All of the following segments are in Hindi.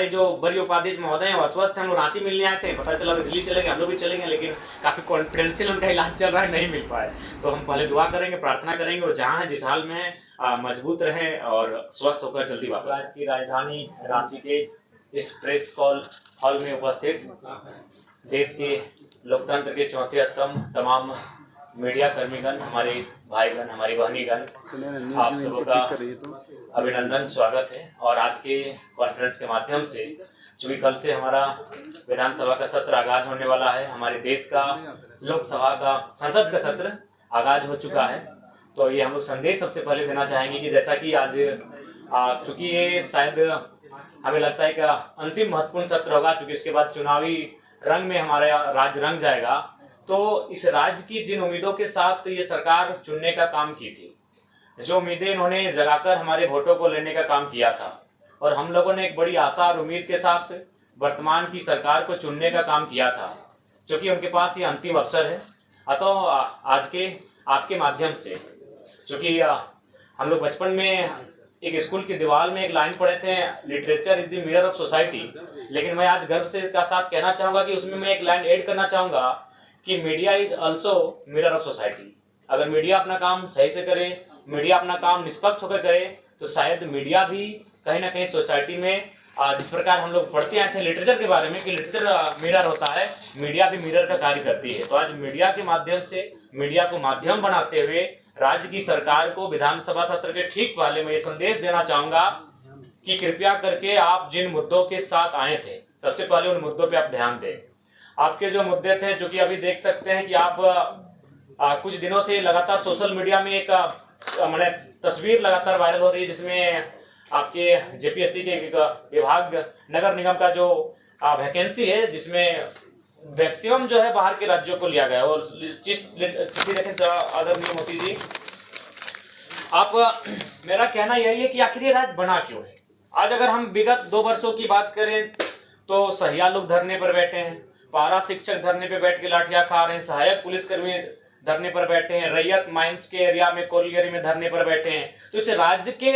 हमारे जो बड़ी उपाध्यक्ष महोदय हैं वो अस्वस्थ हैं, हम लोग रांची मिलने आए थे, पता चला दिल्ली चलेंगे, हम लोग भी चलेंगे, लेकिन काफ़ी कॉन्फिडेंशियल उनका इलाज चल रहा है, नहीं मिल पाए। तो हम पहले दुआ करेंगे, प्रार्थना करेंगे, और जहाँ है जिस हाल में मजबूत रहें और स्वस्थ होकर जल्दी वापस। राज्य की राजधानी रांची के इस प्रेस कॉल हॉल में उपस्थित देश के लोकतंत्र के चौथे स्तंभ तमाम मीडिया कर्मीगण, हमारे भाईगण, हमारी बहनीगण, आप सबों का अभिनंदन, स्वागत है। और आज के कॉन्फ्रेंस के माध्यम से, चूँकि कल से हमारा विधानसभा का सत्र आगाज होने वाला है, हमारे देश का लोकसभा का संसद का सत्र आगाज हो चुका है, तो ये हम लोग संदेश सबसे पहले देना चाहेंगे कि जैसा कि आज चूँकि ये शायद हमें लगता है कि अंतिम महत्वपूर्ण सत्र होगा, चूँकि इसके बाद चुनावी रंग में हमारा राज्य रंग जाएगा, तो इस राज्य की जिन उम्मीदों के साथ ये सरकार चुनने का काम की थी, जो उम्मीदें इन्होंने जगाकर हमारे वोटों को लेने का काम किया था, और हम लोगों ने एक बड़ी आशा और उम्मीद के साथ वर्तमान की सरकार को चुनने का काम किया था, क्योंकि उनके पास ये अंतिम अवसर है। अतः आज के आपके माध्यम से, क्योंकि हम लोग बचपन में एक स्कूल की दीवार में एक लाइन पढ़े थे, literature is the mirror of society, लेकिन मैं आज गर्व से का साथ कहना चाहूँगा कि उसमें मैं एक लाइन ऐड करना चाहूँगा कि media is also mirror of society. अगर मीडिया अपना काम सही से करे, मीडिया अपना काम निष्पक्ष होकर करे, तो शायद मीडिया भी कहीं ना कहीं सोसाइटी में जिस प्रकार हम लोग पढ़ते आए थे लिटरेचर के बारे में कि लिटरेचर मिरर होता है, मीडिया भी मिरर का कार्य करती है। तो आज मीडिया के माध्यम से, मीडिया को माध्यम बनाते हुए राज्य की सरकार को विधानसभा सत्र के ठीक पहले मैं ये संदेश देना चाहूँगा कि कृपया करके आप जिन मुद्दों के साथ आए थे, सबसे पहले उन मुद्दों पर आप ध्यान दें। आपके जो मुद्दे थे, जो कि अभी देख सकते हैं कि आप कुछ दिनों से लगातार सोशल मीडिया में एक मैंने तस्वीर लगातार वायरल हो रही है, जिसमें आपके जेपीएससी के विभाग नगर निगम का जो वैकेंसी है, जिसमें मैक्सिमम जो है बाहर के राज्यों को लिया गया है। और चिट्ठी देखें आदरणीय मोदी जी, आप मेरा कहना यही है कि आखिर ये राज्य बना क्यों है। आज अगर हम विगत 2 वर्षों की बात करें तो सहिया लोग धरने पर बैठे हैं, पारा शिक्षक धरने पे बैठ के लाठियां खा रहे हैं, सहायक पुलिसकर्मी धरने पर बैठे हैं, रैयत माइंस के एरिया में कोलियरी में धरने पर बैठे हैं। तो इस राज्य के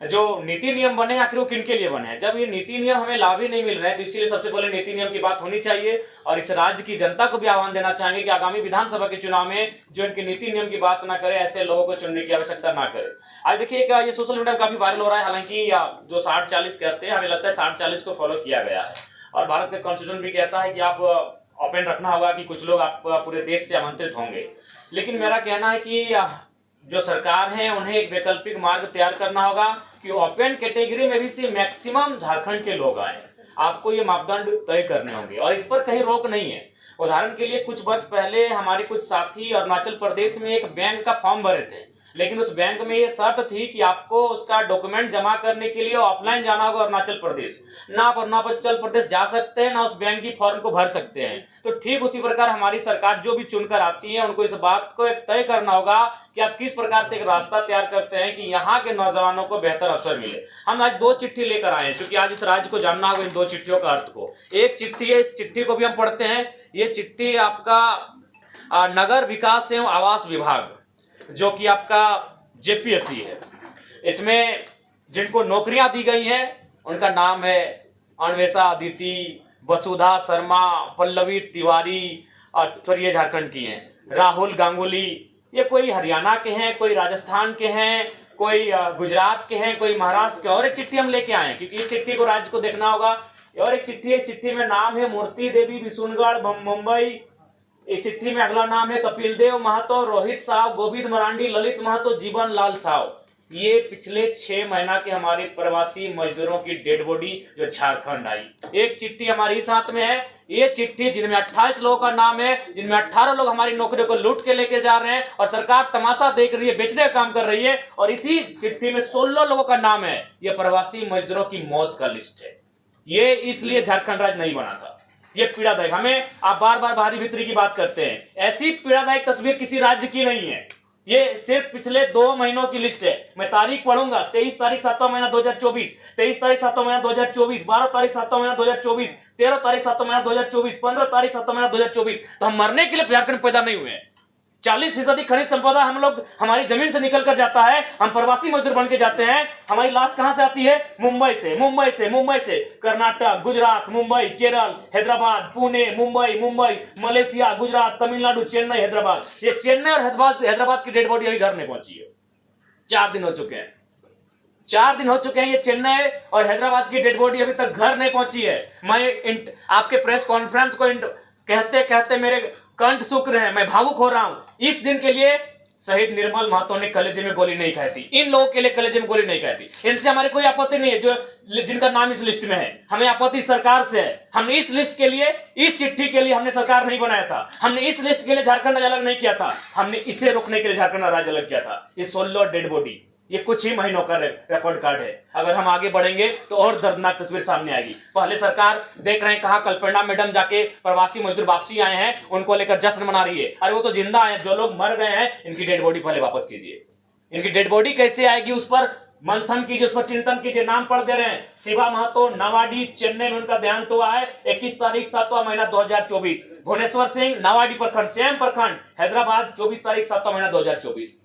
जो नीति नियम बने, आखिर वो किन के लिए बने हैं? जब ये नीति नियम हमें लाभ ही नहीं मिल रहे हैं, तो इसीलिए सबसे पहले नीति नियम की बात होनी चाहिए। और इस राज्य की जनता को भी आह्वान देना चाहेंगे कि आगामी विधानसभा के चुनाव में जो इनके नीति नियम की बात ना करे, ऐसे लोगों को चुनने की आवश्यकता ना करे। आज देखिए ये सोशल मीडिया में काफी वायरल हो रहा है, हालांकि जो 60-40 कहते हैं, हमें लगता है 60-40 को फॉलो किया गया है। और भारत का कॉन्स्टिट्यूशन भी कहता है कि आप ओपन रखना होगा कि कुछ लोग आप पूरे देश से आमंत्रित होंगे। लेकिन मेरा कहना है कि जो सरकार है उन्हें एक वैकल्पिक मार्ग तैयार करना होगा कि ओपन कैटेगरी में भी से मैक्सिमम झारखंड के लोग आए। आपको ये मापदंड तय करने होंगे और इस पर कहीं रोक नहीं है। उदाहरण के लिए कुछ वर्ष पहले हमारे कुछ साथी अरुणाचल प्रदेश में एक बैंक का फॉर्म भरे थे, लेकिन उस बैंक में ये शर्त थी कि आपको उसका डॉक्यूमेंट जमा करने के लिए ऑफलाइन जाना होगा अरुणाचल प्रदेश। ना आप अरुणाचल प्रदेश जा सकते हैं, ना उस बैंक की फॉर्म को भर सकते हैं। तो ठीक उसी प्रकार हमारी सरकार जो भी चुनकर आती है, उनको इस बात को एक तय करना होगा कि आप किस प्रकार से एक रास्ता तैयार करते हैं कि यहाँ के नौजवानों को बेहतर अवसर मिले। हम आज 2 चिट्ठी लेकर आए हैं, क्योंकि आज इस राज्य को जानना होगा इन 2 चिट्ठियों का अर्थ को। एक चिट्ठी है, इस चिट्ठी को भी हम पढ़ते हैं। ये चिट्ठी आपका नगर विकास एवं आवास विभाग, जो कि आपका जेपीएससी है, इसमें जिनको नौकरियां दी गई हैं उनका नाम है अन्वेषा अदिति, वसुधा शर्मा, पल्लवी तिवारी, और ये झारखंड की हैं, राहुल गांगुली। ये कोई हरियाणा के हैं, कोई राजस्थान के हैं, कोई गुजरात के हैं, कोई महाराष्ट्र के। और एक चिट्ठी हम लेके आए हैं, क्योंकि इस चिट्ठी को राज्य को देखना होगा। और एक चिट्ठी है, इस चिट्ठी में नाम है मूर्ति देवी बिशुनगढ़ मुंबई। इस चिट्ठी में अगला नाम है कपिल देव महतो, रोहित साव, गोविंद मरांडी, ललित महतो, जीवन लाल साव। ये पिछले 6 महीना के हमारे प्रवासी मजदूरों की डेड बॉडी जो झारखंड आई। एक चिट्ठी हमारी साथ में है। ये चिट्ठी जिनमें 28 लोगों का नाम है, जिनमें 18 लोग हमारी नौकरियों को लूट के लेके जा रहे हैं और सरकार तमाशा देख रही है, बेचने का काम कर रही है। और इसी चिट्ठी में 16 लोगों का नाम है। ये प्रवासी मजदूरों की मौत का लिस्ट है। ये इसलिए झारखंड राज्य नहीं बना था। ये पीड़ादायक, हमें आप बार बार बाहरी भीतरी की बात करते हैं, ऐसी पीड़ादायक तस्वीर किसी राज्य की नहीं है। ये सिर्फ पिछले 2 महीनों की लिस्ट है। मैं तारीख पढ़ूंगा, 23 तारीख 7वां महीना 2024, 23 तारीख 7वां महीना 2024, 12 तारीख 7वां महीना 2024, 13 तारीख 7वां महीना 2024, 15 तारीख 7वां महीना 2024। तो हम मरने के लिए झारखंड पैदा नहीं हुए हैं। 40% खनिज संपदा हम लोग हमारी जमीन से निकल कर जाता है, हम प्रवासी मजदूर बन के जाते हैं। हमारी लाश कहां से आती है? मुंबई से, मुंबई से, मुंबई से। कर्नाटक, गुजरात, मुंबई, केरल, हैदराबाद, पुणे, मुंबई, मुंबई, मलेशिया, गुजरात, तमिलनाडु, चेन्नई, हैदराबाद। ये चेन्नई और हैदराबाद की डेड बॉडी अभी घर नहीं पहुंची है। 4 दिन हो चुके हैं, 4 दिन हो चुके हैं। ये चेन्नई और हैदराबाद की डेड बॉडी अभी तक घर नहीं पहुंची है। मैं आपके प्रेस कॉन्फ्रेंस को कहते कहते मेरे कंठ सूख रहे हैं, मैं भावुक हो रहा हूं। इस दिन के लिए शहीद निर्मल महतो ने कलेजे में गोली नहीं खाई थी। इन लोगों के लिए कलेजे में गोली नहीं खाई थी। इनसे हमारी कोई आपत्ति नहीं है जो जिनका नाम इस लिस्ट में है। हमें आपत्ति सरकार से है। हमने इस लिस्ट के लिए, इस चिट्ठी के लिए हमने सरकार नहीं बनाया था। हमने इस लिस्ट के लिए झारखंड अलग नहीं किया था। हमने इसे रोकने के लिए झारखंड राज्य अलग किया था। ये 16 डेड बॉडी, ये कुछ ही महीनों का रिकॉर्ड कार्ड है। अगर हम आगे बढ़ेंगे तो और दर्दनाक तस्वीर सामने आएगी। पहले सरकार देख रहे हैं कहा कल्पना मैडम जाके प्रवासी मजदूर वापसी आए हैं, उनको लेकर जश्न मना रही है। अरे वो तो जिंदा है, जो लोग मर गए हैं इनकी डेड बॉडी पहले वापस कीजिए। इनकी डेड बॉडी कैसे आएगी उस पर मंथन कीजिए, उस पर चिंतन कीजिए। नाम पढ़ दे रहे हैं, शिवा महतो, नवाडी, चेन्नई में उनका देहांत हुआ है 21 तारीख 7वां महीना 2024। भुवनेश्वर सिंह, नवाडी प्रखंड, सेम प्रखंड, हैदराबाद, 24 तारीख 7वां महीना 2024।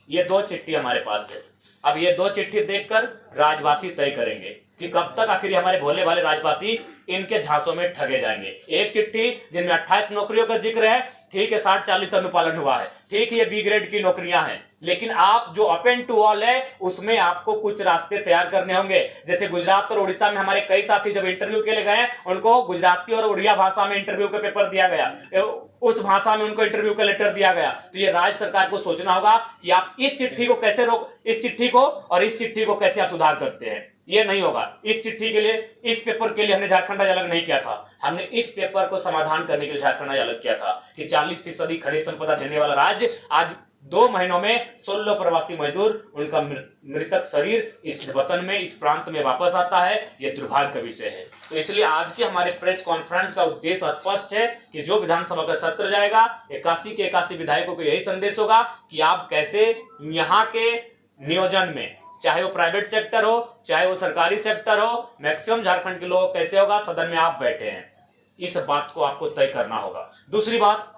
ये 2 चिट्ठी हमारे पास है। अब ये 2 चिट्ठी देखकर राजवासी तय करेंगे कि कब तक आखिर हमारे भोले भाले राजवासी इनके झांसों में ठगे जाएंगे। एक चिट्ठी जिनमें 28 नौकरियों का जिक्र है, ठीक है, 60-40 अनुपालन हुआ है, ठीक है, ये बी ग्रेड की नौकरियां हैं। लेकिन आप जो अपेन टू ऑल है उसमें आपको कुछ रास्ते तैयार करने होंगे। जैसे गुजरात और उड़ीसा में हमारे कई साथी जब इंटरव्यू के लिए गए, उनको गुजराती और उड़िया भाषा में इंटरव्यू का पेपर दिया गया, उस भाषा में उनको इंटरव्यू का लेटर दिया गया। तो ये राज्य सरकार को सोचना होगा कि आप इस चिट्ठी को कैसे इस चिट्ठी को और इस चिट्ठी को कैसे आप सुधार करते हैं। ये नहीं होगा। इस चिट्ठी के लिए, इस पेपर के लिए हमने झारखंड राज्य अलग नहीं किया था। हमने इस पेपर को समाधान करने के लिए झारखंड राज्य अलग किया था कि 40% खनिज संपदा देने वाला राज्य आज 2 महीनों में 16 प्रवासी मजदूर, उनका मृतक शरीर इस वतन में, इस प्रांत में वापस आता है। यह दुर्भाग्य का विषय है। तो इसलिए आज के हमारे प्रेस कॉन्फ्रेंस का उद्देश्य स्पष्ट है कि जो विधानसभा का सत्र जाएगा, 81 के 81 विधायकों को यही संदेश होगा कि आप कैसे यहाँ के नियोजन में, चाहे वो प्राइवेट सेक्टर हो चाहे वो सरकारी सेक्टर हो, मैक्सिमम झारखंड के लोग कैसे होगा, सदन में आप बैठे हैं, इस बात को आपको तय करना होगा। दूसरी बात,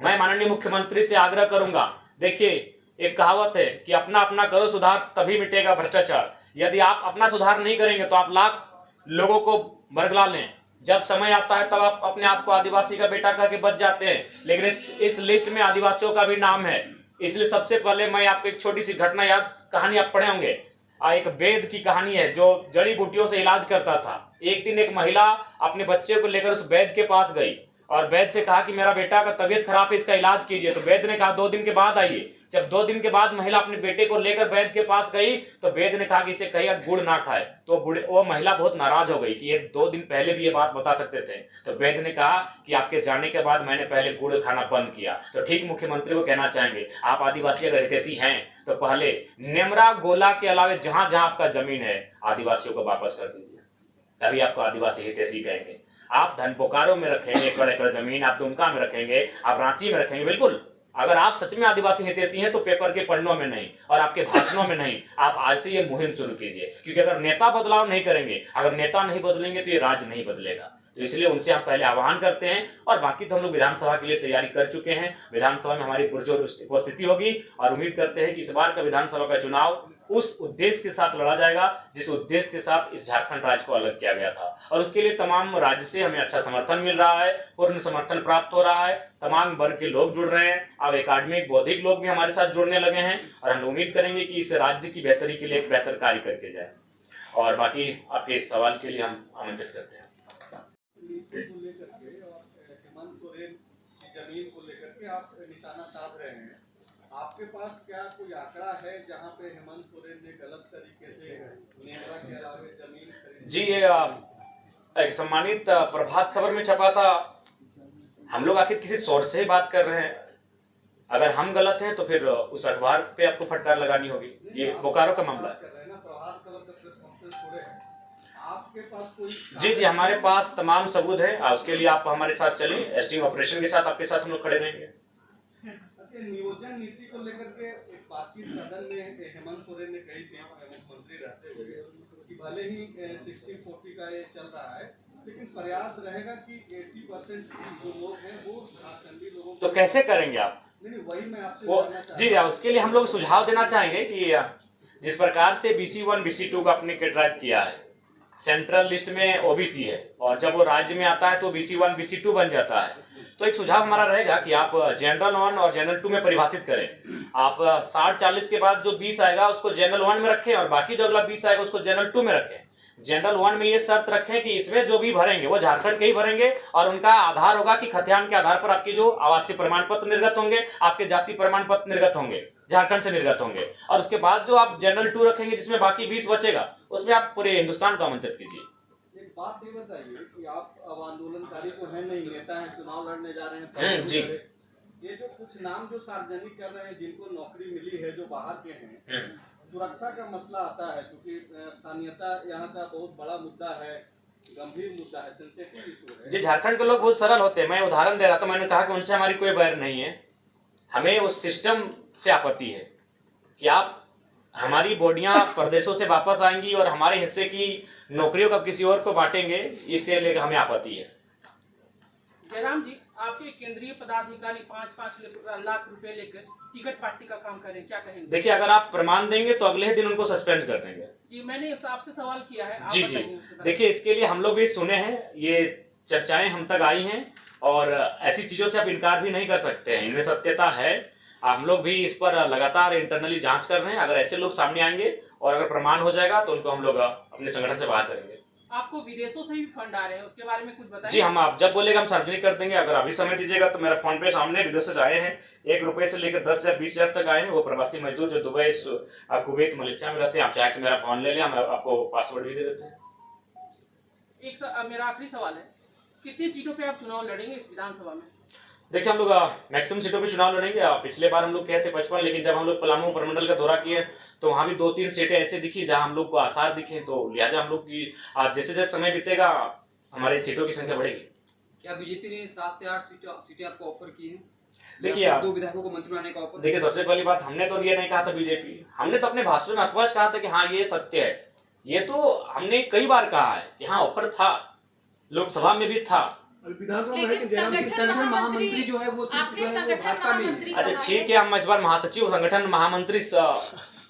मैं माननीय मुख्यमंत्री से आग्रह करूंगा, देखिए एक कहावत है कि अपना अपना करो सुधार तभी मिटेगा भ्रष्टाचार। यदि आप अपना सुधार नहीं करेंगे तो आप लाख लोगों को बरगला लें, जब समय आता है तब आप अपने आप को आदिवासी का बेटा करके बच जाते हैं। लेकिन इस लिस्ट में आदिवासियों का भी नाम है। इसलिए सबसे पहले मैं आपको एक छोटी सी घटना कहानी आप पढ़े होंगे। एक वेद की कहानी है जो जड़ी बूटियों से इलाज करता था। एक दिन एक महिला अपने बच्चे को लेकर उस वैद्य के पास गई और वैद्य से कहा कि मेरा बेटा का तबीयत खराब है, इसका इलाज कीजिए। तो वैद्य ने कहा 2 दिन के बाद आइए। जब 2 दिन के बाद महिला अपने बेटे को लेकर वैद्य के पास गई तो वैद्य ने कहा कि इसे कहिए गुड़ ना खाए। तो वो महिला बहुत नाराज हो गई कि ये 2 दिन पहले भी ये बात बता सकते थे। तो वैद्य ने कहा कि आपके जाने के बाद मैंने पहले गुड़ खाना बंद किया। तो ठीक मुख्यमंत्री को कहना चाहेंगे, आप आदिवासी अगर हितैषी हैं तो पहले नेमरा गोला के अलावे जहां जहां आपका जमीन है आदिवासियों को वापस कर दीजिए, तभी आपको आदिवासी हितैषी कहेंगे। आप धन बोकारो में रखेंगे एकड़ एकड़ जमीन, आप दुमका में रखेंगे, आप रांची में रखेंगे, बिल्कुल। अगर आप सच में आदिवासी हितैषी हैं तो पेपर के पन्नों में नहीं और आपके भाषणों में नहीं, आप आज से ये मुहिम शुरू कीजिए। क्योंकि अगर नेता बदलाव नहीं करेंगे, अगर नेता नहीं बदलेंगे तो ये राज्य नहीं बदलेगा। तो इसलिए उनसे हम पहले आह्वान करते हैं। और बाकी तो हम लोग विधानसभा के लिए तैयारी कर चुके हैं। विधानसभा में हमारी पुरजोर उपस्थिति होगी और उम्मीद करते हैं कि इस बार का विधानसभा का चुनाव उस उद्देश्य के साथ लड़ा जाएगा जिस उद्देश्य के साथ इस झारखंड राज्य को अलग किया गया था। और उसके लिए तमाम राज्य से हमें अच्छा समर्थन मिल रहा है, पूर्ण समर्थन प्राप्त हो रहा है। तमाम वर्ग के लोग जुड़ रहे हैं। अब एकेडमिक बौद्धिक लोग भी हमारे साथ जुड़ने लगे हैं और हम उम्मीद करेंगे कि इस राज्य की बेहतरी के लिए एक बेहतर कार्य करके जाए। और बाकी आपके इस सवाल के लिए हम आमंत्रित करते हैं। हेमंत सोरेन की जमीन को लेकर के आप निशाना साध रहे हैं, आपके पास क्या कोई आंकड़ा है जहां पे हेमंत सोरेन ने गलत तरीके से नेमरा के अलावे जमीन खरीदी? जी, ये एक सम्मानित प्रभात खबर में छपा था। हम लोग आखिर किसी सोर्स से ही बात कर रहे हैं। अगर हम गलत हैं तो फिर उस अखबार पे आपको फटकार लगानी होगी। ये बोकारो का मामला है। प्रभात खबर का प्रेस कॉन्फ्रेंस छोड़े हैं, आपके पास कोई? जी, हमारे पास तमाम सबूत है। उसके लिए आप हमारे साथ चलें, एस्टिंग ऑपरेशन के साथ आपके साथ हम लोग खड़े रहेंगे। नियोजन नीति को लेकर के एक बातचीत सदन में हेमंत सोरेन ने कही थी मुख्यमंत्री रहते हुए कि भले ही 1640 का ये चल रहा है लेकिन प्रयास रहेगा कि 80% जो लोग हैं वो झारखंडी लोगों तो कैसे करेंगे आप? नहीं, वही मैं आपसे वो जानना चाहता जी, उसके लिए हम लोग सुझाव देना चाहेंगे कि जिस प्रकार से BC1 BC2 का अपने कैटेगराइज किया है, सेंट्रल लिस्ट में OBC है और जब वो राज्य में आता है तो BC1 BC2 बन जाता है। तो एक सुझाव हमारा रहेगा कि आप जनरल 1 और जनरल 2 में परिभाषित करें। आप 60-40 के बाद जो 20 आएगा उसको जनरल 1 में रखें और बाकी जो अगला 20 आएगा उसको जनरल 2 में रखें। जनरल 1 में ये शर्त रखें कि इसमें जो भी भरेंगे वो झारखंड के ही भरेंगे और उनका आधार होगा कि खतियान के आधार पर आपकी जो आवासीय प्रमाण पत्र निर्गत होंगे, आपके जाति प्रमाण पत्र निर्गत होंगे, झारखंड से निर्गत होंगे। और उसके बाद जो आप जनरल 2 रखेंगे जिसमें बाकी 20 बचेगा उसमें आप पूरे हिंदुस्तान को आमंत्रित कीजिए। एक बात ये बताइए कि आप अब आंदोलनकारी तो है नहीं, नेता हैं, चुनाव लड़ने जा रहे हैं, जी। ये जो कुछ नाम जो सार्वजनिक कर रहे हैं जिनको नौकरी मिली है जो बाहर के हैं, सुरक्षा का मसला आता है क्योंकि स्थानीयता यहाँ का बहुत बड़ा मुद्दा है, गंभीर मुद्दा है, सेंसिटिव इशू है। जी, झारखंड के लोग बहुत सरल होते हैं। मैं उदाहरण दे रहा था, मैंने कहा कि उनसे हमारी कोई बैर नहीं है, हमें उस सिस्टम से आपत्ति है कि आप हमारी बॉडियां प्रदेशों से वापस आएंगी और हमारे हिस्से की नौकरियों को किसी और को बांटेंगे, इससे लेकर हमें आपत्ति है। जयराम जी, आपके केंद्रीय पदाधिकारी 5-5 लाख रुपए लेकर टिकट पार्टी का काम करें, क्या कहेंगे? देखिए, अगर आप प्रमाण देंगे तो अगले ही दिन उनको सस्पेंड कर देंगे। जी, मैंने आपसे सवाल किया है, आप जी बताइए। देखिए, इसके लिए हम लोग भी सुने हैं, ये चर्चाएं हम तक आई हैं और ऐसी चीजों से आप इनकार भी नहीं कर सकते हैं, इनमें सत्यता है। हम लोग भी इस पर लगातार इंटरनली जांच कर रहे हैं। अगर ऐसे लोग सामने आएंगे और अगर प्रमाण हो जाएगा तो उनको हम लोग अपने संगठन से बाहर करेंगे। आपको विदेशों से भी फंड आ रहे हैं, उसके बारे में कुछ बताइए। जी, हम आप जब बोलेगा हम सार्वजनिक कर देंगे। अगर अभी समय दीजिएगा तो मेरा फोन पे सामने विदेश से आए हैं, 1 रुपए से लेकर 10,000 20,000 तक आए हैं। वो प्रवासी मजदूर जो दुबई, कुवैत, मलेशिया में रहते हैं। आप चाहे तो मेरा फोन ले लें, हम आपको पासवर्ड भी दे देते हैं। मेरा आखिरी सवाल है, कितनी सीटों पे आप चुनाव लड़ेंगे इस विधानसभा में? देखिए, हम लोग मैक्सिमम सीटों पे चुनाव लड़ेंगे। पिछले बार हम लोग कहे थे 55, लेकिन जब हम लोग पलामू प्रमंडल का दौरा किए तो वहां भी 2-3 सीटें ऐसे दिखी जहां हम लोग को आसार दिखे, तो लिहाजा हम लोग की जैसे जैसे समय बीतेगा हमारी सीटों की संख्या बढ़ेगी। क्या बीजेपी ने 7 से 8 सीटें आपको ऑफर की हैं? देखिए, 2 विधायकों को मंत्री बनाने का ऑफर? देखिए, सबसे पहली बात, हमने तो ये नहीं कहा था बीजेपी, हमने तो अपने भाषण में स्पष्ट कहा था कि हाँ ये सत्य है। ये तो हमने कई बार कहा है कि हाँ ऑफर था, लोकसभा में भी था। संगठन महामंत्री जो है वो सिर्फ जो है वो भाजपा में। अच्छा ठीक है, हम इस बार महासचिव, संगठन महामंत्री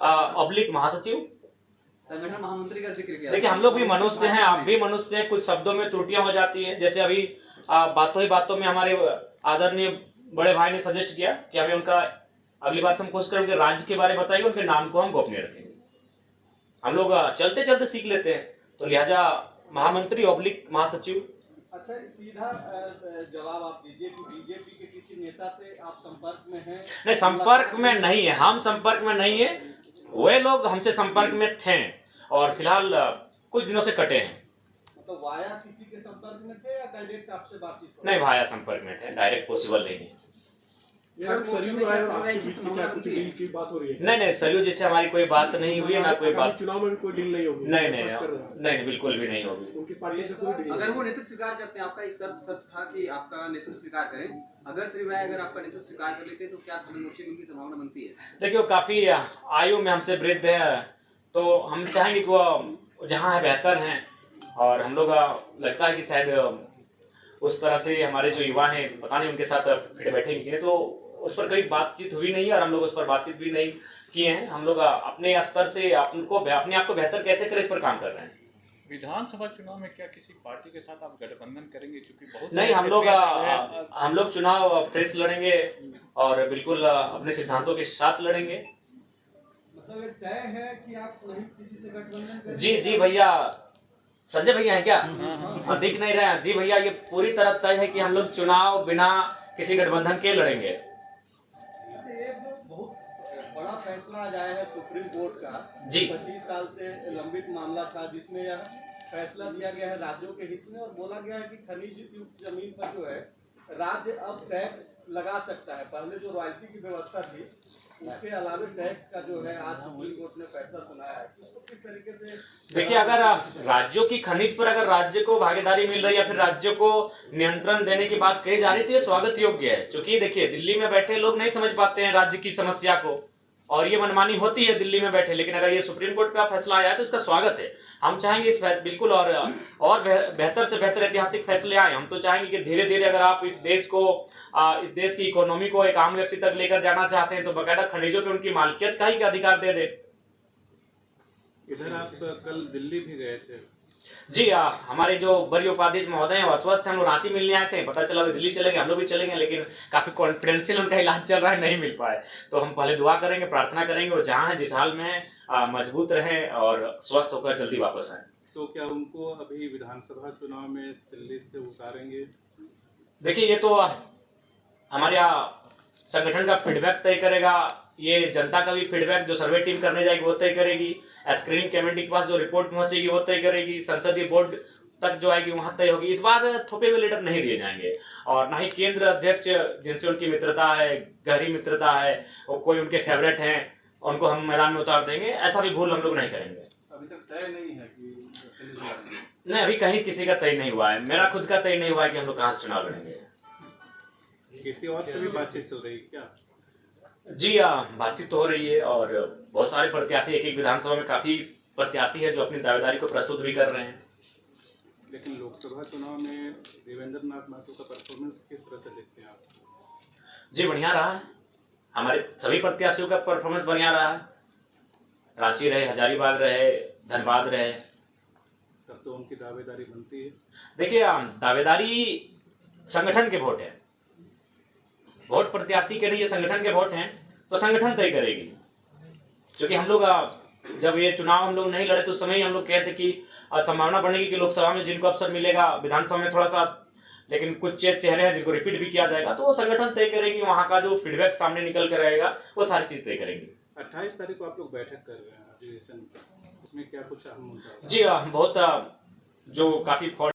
ऑब्लिक महासचिव, संगठन महामंत्री का जिक्र किया। देखिए, हम लोग भी मनुष्य हैं, आप भी मनुष्य हैं, कुछ शब्दों में त्रुटियां हो जाती हैं। जैसे अभी बातों ही बातों में हमारे आदरणीय बड़े भाई ने सजेस्ट किया कि हमें उनका अगली बार से हम कोशिश करेंगे राज्य के बारे में बताइए, उनके नाम को हम गोपनीय रखेंगे। हम लोग चलते चलते सीख लेते हैं, तो लिहाजा महामंत्री ऑब्लिक महासचिव। अच्छा, सीधा जवाब आप दीजिए कि बीजेपी के किसी नेता से आप संपर्क में हैं? नहीं, संपर्क में नहीं है, हम संपर्क में नहीं है, वे लोग हमसे संपर्क में थे और फिलहाल कुछ दिनों से कटे हैं। तो वाया किसी के संपर्क में थे या डायरेक्ट आपसे बातचीत? नहीं, वाया संपर्क में थे, डायरेक्ट पॉसिबल नहीं है। नहीं, सरयू जैसे हमारी कोई बात नहीं हुई है, ना कोई बात, चुनाव में भी कोई डील नहीं होगी। नहीं, बिल्कुल भी नहीं होगी। उनकी पार्टी से कोई डील। अगर वो नेतृत्व स्वीकार करते हैं, आपका एक शर्त था कि आपका नेतृत्व स्वीकार करें, अगर श्री राय अगर आपका नेतृत्व स्वीकार कर लेते हैं तो क्या धर्ममोर्चे में उनकी संभावना बनती है? देखिए, वो काफी आयु में हमसे वृद्ध है, तो हम चाहेंगे कि वो जहाँ है बेहतर हैं और हम लोग लगता है कि शायद उस तरह से हमारे जो युवा हैं, पता नहीं उनके साथ बैठेंगे, तो उस पर कभी बातचीत हुई नहीं और हम लोग उस पर बातचीत भी नहीं किए हैं। हम लोग अपने स्तर से अपने आप को बेहतर कैसे करें इस पर काम कर रहे हैं। विधानसभा चुनाव में क्या किसी पार्टी के साथ आप गठबंधन करेंगे? क्योंकि बहुत नहीं, हम लोग चुनाव फ्रेश लड़ेंगे और बिल्कुल अपने सिद्धांतों के साथ लड़ेंगे। मतलब ये तय है कि आप नहीं किसी से गठबंधन करेंगे? जी भैया, संजय भैया हैं क्या? दिख नहीं रहे हैं। जी भैया, ये पूरी तरह तय है कि हम लोग चुनाव बिना किसी गठबंधन के लड़ेंगे। बड़ा फैसला आज आया है सुप्रीम कोर्ट का, जी 25 साल से लंबित मामला था, जिसमें यह फैसला दिया गया है राज्यों के हित में और बोला गया है कि खनिज युक्त जमीन पर जो है राज्य अब टैक्स लगा सकता है। पहले जो रॉयल्टी की व्यवस्था थी उसके अलावा टैक्स का जो है आज सुप्रीम कोर्ट ने फैसला सुनाया है। इसको किस तरीके से देखिए, अगर राज्यों की खनिज पर अगर राज्य को भागीदारी मिल रही है या फिर राज्य को नियंत्रण देने की बात कही जा रही है तो ये स्वागत योग्य है। क्योंकि देखिए, दिल्ली में बैठे लोग नहीं समझ पाते हैं राज्य की समस्या को, और ये मनमानी होती है दिल्ली में बैठे, लेकिन अगर ये सुप्रीम कोर्ट का फैसला आया है तो इसका स्वागत है। हम चाहेंगे इस फैसले बिल्कुल और बेहतर से बेहतर ऐतिहासिक फैसले आए। हम तो चाहेंगे कि धीरे धीरे अगर आप इस देश की इकोनॉमी को एक आम व्यक्ति तक लेकर जाना चाहते हैं तो बाकायदा खनिजों पे उनकी मालिकियत का ही अधिकार दे दे। इधर आप कल दिल्ली भी गए थे। जी हमारे जो वरीय उपाध्यक्ष महोदय हैं वो अस्वस्थ हैं, हम लोग रांची मिलने आए थे, पता चला दिल्ली चलेंगे, हम लोग भी चलेंगे, लेकिन काफी कॉन्फिडेंशियल उनका इलाज चल रहा है, नहीं मिल पाए। तो हम पहले दुआ करेंगे, प्रार्थना करेंगे और जहाँ है जिस हाल में मजबूत रहें और स्वस्थ होकर जल्दी वापस आए। तो क्या उनको अभी विधानसभा चुनाव में दिल्ली से उतारेंगे? देखिए ये तो हमारे संगठन का फीडबैक तय करेगा, ये जनता का भी फीडबैक जो सर्वे टीम करने जाएगी वो तय करेगी, स्क्रीनिंग कमेटी के पास जो रिपोर्ट पहुंचेगी वो तय करेगी, संसदीय बोर्ड तक जो आएगी वहां तय होगी। इस बार थोपे हुए लीडर नहीं दिए जाएंगे और ना ही केंद्र अध्यक्ष जिनसे उनकी मित्रता है, गहरी मित्रता है, और कोई उनके फेवरेट हैं उनको हम मैदान में उतार देंगे, ऐसा भी भूल हम लोग नहीं करेंगे। अभी तक तय नहीं है कि नहीं, अभी कहीं किसी का तय नहीं हुआ है, मेरा खुद का तय नहीं हुआ है कि हम लोग कहाँ से चुनाव लड़ेंगे। किसी और से भी बातचीत चल रही है क्या? जी बातचीत तो हो रही है और बहुत सारे प्रत्याशी, एक विधानसभा में काफी प्रत्याशी है जो अपनी दावेदारी को प्रस्तुत भी कर रहे हैं। लेकिन लोकसभा चुनाव में देवेंद्र नाथ महतो का परफॉर्मेंस किस तरह से देखते हैं आप? जी बढ़िया रहा है, हमारे सभी प्रत्याशियों का परफॉर्मेंस बढ़िया रहा है, रांची रहे, हजारीबाग रहे, धनबाद रहे। तब तो उनकी दावेदारी बनती है। देखिए दावेदारी संगठन के वोट है, वोट प्रत्याशी के लिए संगठन के वोट हैं तो संगठन तय करेगी। क्योंकि हम लोग जब ये चुनाव हम लोग नहीं लड़े तो उस समय ही हम लोग कहते कि संभावना बनेगी कि लोकसभा में जिनको अवसर मिलेगा, विधानसभा में थोड़ा सा, लेकिन कुछ चेहरे हैं जिनको रिपीट भी किया जाएगा, तो वो संगठन तय करेगी, वहाँ का जो फीडबैक सामने निकल कर रहेगा वो सारी चीज तय करेंगी। 28 तारीख को आप लोग बैठक कर रहे हैं अधिवेशन, उसमें क्या कुछ अहम मुद्दा? जी बहुत जो काफी